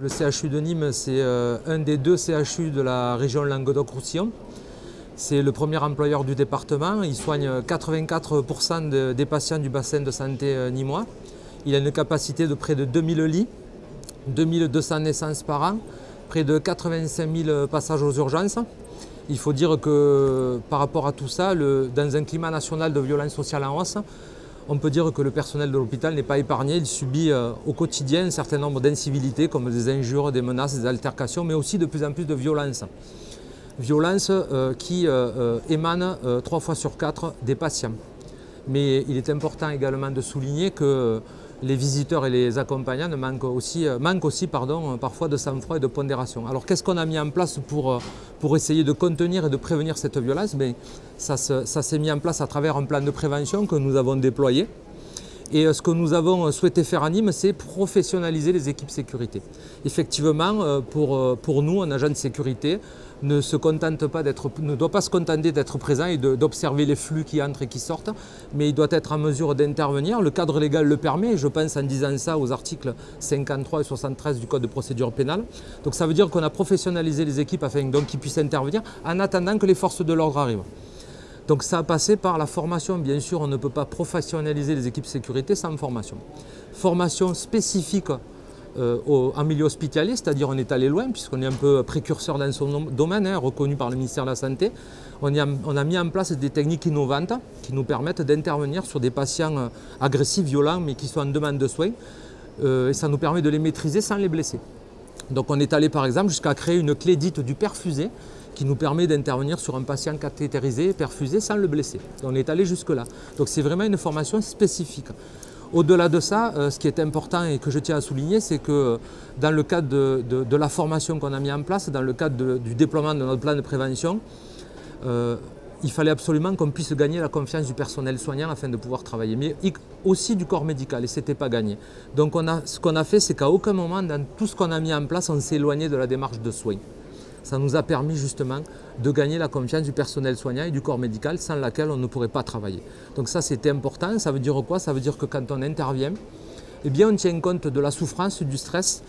Le CHU de Nîmes, c'est un des deux CHU de la région Languedoc-Roussillon. C'est le premier employeur du département. Il soigne 84% des patients du bassin de santé nîmois. Il a une capacité de près de 2000 lits, 2200 naissances par an, près de 85 000 passages aux urgences. Il faut dire que par rapport à tout ça, dans un climat national de violence sociale en hausse, on peut dire que le personnel de l'hôpital n'est pas épargné. Il subit au quotidien un certain nombre d'incivilités comme des injures, des menaces, des altercations, mais aussi de plus en plus de violences. Violences qui émanent 3 fois sur 4 des patients. Mais il est important également de souligner que les visiteurs et les accompagnants manquent aussi parfois de sang-froid et de pondération. Alors qu'est-ce qu'on a mis en place pour essayer de contenir et de prévenir cette violence? Ça s'est mis en place à travers un plan de prévention que nous avons déployé. Et ce que nous avons souhaité faire à Nîmes, c'est professionnaliser les équipes sécurité. Effectivement, pour nous, un agent de sécurité ne doit pas se contenter d'être présent et d'observer les flux qui entrent et qui sortent, mais il doit être en mesure d'intervenir. Le cadre légal le permet, et je pense en disant ça aux articles 53 et 73 du Code de procédure pénale. Donc ça veut dire qu'on a professionnalisé les équipes afin qu'ils puissent intervenir en attendant que les forces de l'ordre arrivent. Donc ça a passé par la formation. Bien sûr, on ne peut pas professionnaliser les équipes sécurité sans formation. Formation spécifique en milieu hospitalier, c'est-à-dire on est allé loin puisqu'on est un peu précurseur dans son domaine, reconnu par le ministère de la Santé. On a mis en place des techniques innovantes qui nous permettent d'intervenir sur des patients agressifs, violents, mais qui sont en demande de soins. Et ça nous permet de les maîtriser sans les blesser. Donc on est allé par exemple jusqu'à créer une clé dite du perfusé qui nous permet d'intervenir sur un patient cathétérisé, perfusé, sans le blesser. On est allé jusque-là. Donc c'est vraiment une formation spécifique. Au-delà de ça, ce qui est important et que je tiens à souligner, c'est que dans le cadre de la formation qu'on a mis en place, dans le cadre du déploiement de notre plan de prévention, il fallait absolument qu'on puisse gagner la confiance du personnel soignant afin de pouvoir travailler, mais aussi du corps médical, et ce n'était pas gagné. Donc ce qu'on a fait, c'est qu'à aucun moment, dans tout ce qu'on a mis en place, on s'est éloigné de la démarche de soins. Ça nous a permis justement de gagner la confiance du personnel soignant et du corps médical sans laquelle on ne pourrait pas travailler. Donc ça c'était important. Ça veut dire quoi? Ça veut dire que quand on intervient, eh bien, on tient compte de la souffrance, du stress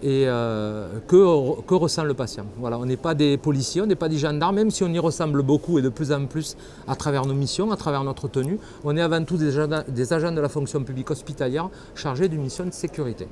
et que ressent le patient. Voilà, on n'est pas des policiers, on n'est pas des gendarmes, même si on y ressemble beaucoup et de plus en plus à travers nos missions, à travers notre tenue. On est avant tout des agents de la fonction publique hospitalière chargés d'une mission de sécurité.